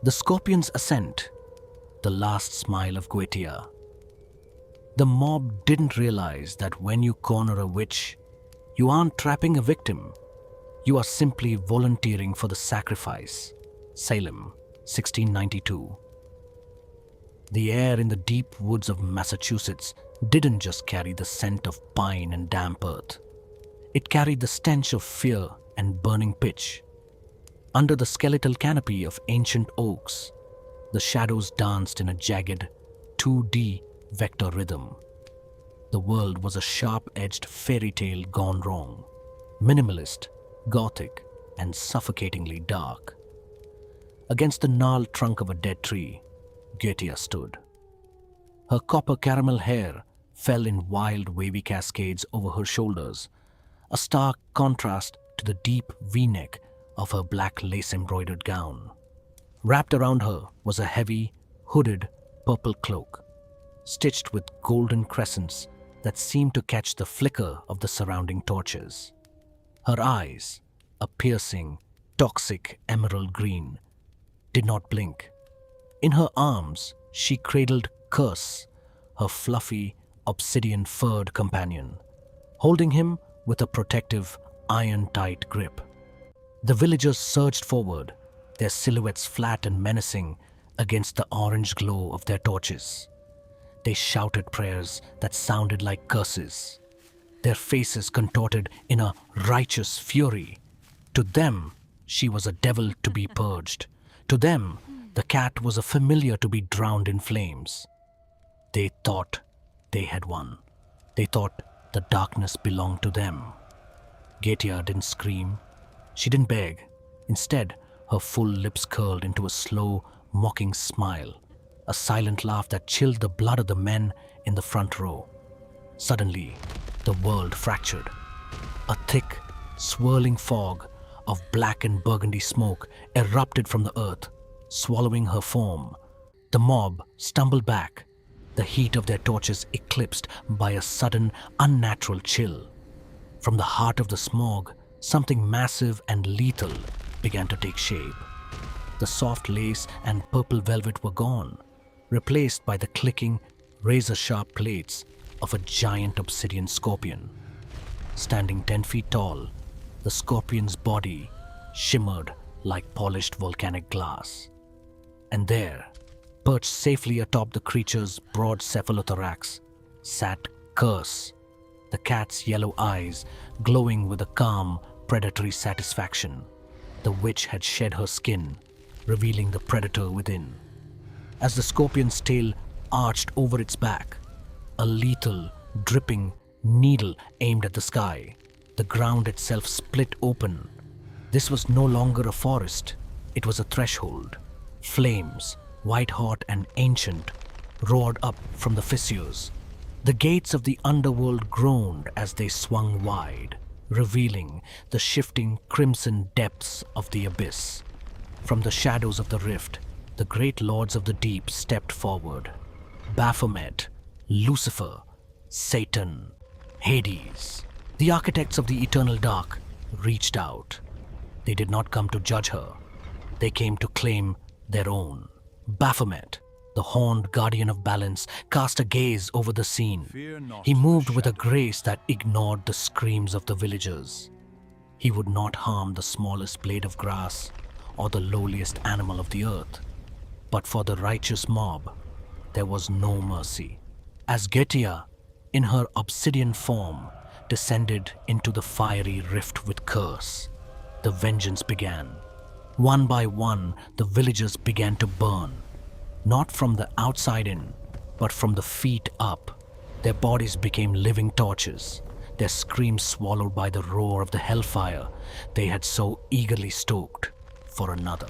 The Scorpion's Ascent, the last smile of Goetia. The mob didn't realize that when you corner a witch, you aren't trapping a victim. You are simply volunteering for the sacrifice. Salem, 1692. The air in the deep woods of Massachusetts didn't just carry the scent of pine and damp earth. It carried the stench of fear and burning pitch. Under the skeletal canopy of ancient oaks, the shadows danced in a jagged 2D vector rhythm. The world was a sharp-edged fairy tale gone wrong, minimalist, Gothic, and suffocatingly dark. Against the gnarled trunk of a dead tree, Goetia stood. Her copper caramel hair fell in wild wavy cascades over her shoulders, a stark contrast to the deep V-neck of her black lace-embroidered gown. Wrapped around her was a heavy, hooded purple cloak, stitched with golden crescents that seemed to catch the flicker of the surrounding torches. Her eyes, a piercing, toxic emerald green, did not blink. In her arms, she cradled Curse, her fluffy, obsidian-furred companion, holding him with a protective, iron-tight grip. The villagers surged forward, their silhouettes flat and menacing against the orange glow of their torches. They shouted prayers that sounded like curses, their faces contorted in a righteous fury. To them, she was a devil to be purged. To them, the cat was a familiar to be drowned in flames. They thought they had won. They thought the darkness belonged to them. Goetia didn't scream. She didn't beg. Instead, her full lips curled into a slow, mocking smile, a silent laugh that chilled the blood of the men in the front row. Suddenly, the world fractured. A thick, swirling fog of black and burgundy smoke erupted from the earth, swallowing her form. The mob stumbled back, the heat of their torches eclipsed by a sudden, unnatural chill. From the heart of the smog, something massive and lethal began to take shape. The soft lace and purple velvet were gone, replaced by the clicking, razor-sharp plates of a giant obsidian scorpion. Standing 10 feet tall, the scorpion's body shimmered like polished volcanic glass. And there, perched safely atop the creature's broad cephalothorax, sat Curse, the cat's yellow eyes glowing with a calm, predatory satisfaction. The witch had shed her skin, revealing the predator within. As the scorpion's tail arched over its back, a lethal, dripping needle aimed at the sky. The ground itself split open. This was no longer a forest. It was a threshold. Flames, white-hot and ancient, roared up from the fissures. The gates of the underworld groaned as they swung wide, revealing the shifting crimson depths of the abyss. From the shadows of the rift, the great lords of the deep stepped forward. Baphomet, Lucifer, Satan, Hades, the architects of the eternal dark, reached out. They did not come to judge her. They came to claim their own. Baphomet, the horned guardian of balance, cast a gaze over the scene. He moved with a grace that ignored the screams of the villagers. He would not harm the smallest blade of grass or the lowliest animal of the earth. But for the righteous mob, there was no mercy. As Goetia, in her obsidian form, descended into the fiery rift with Curse, the vengeance began. One by one, the villagers began to burn, not from the outside in, but from the feet up. Their bodies became living torches, their screams swallowed by the roar of the hellfire they had so eagerly stoked for another.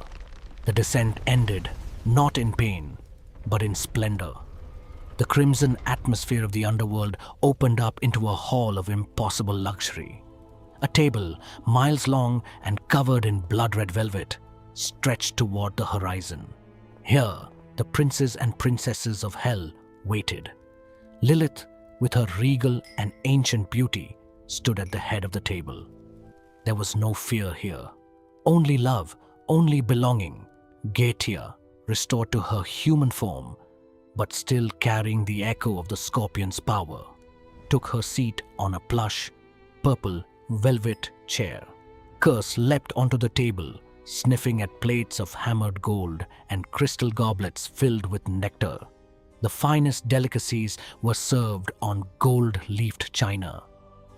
The descent ended, not in pain, but in splendor. The crimson atmosphere of the underworld opened up into a hall of impossible luxury. A table, miles long and covered in blood-red velvet, stretched toward the horizon. Here, the princes and princesses of hell waited. Lilith, with her regal and ancient beauty, stood at the head of the table. There was no fear here, only love, only belonging. Goetia, restored to her human form, but still carrying the echo of the scorpion's power, took her seat on a plush, purple velvet chair. Curse leapt onto the table, sniffing at plates of hammered gold and crystal goblets filled with nectar. The finest delicacies were served on gold-leafed china.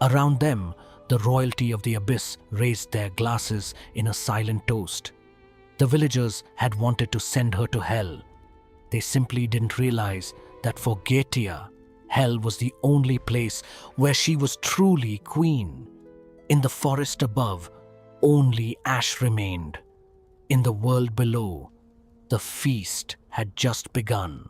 Around them, the royalty of the abyss raised their glasses in a silent toast. The villagers had wanted to send her to hell. They simply didn't realize that for Goetia, hell was the only place where she was truly queen. In the forest above, only ash remained. In the world below, the feast had just begun.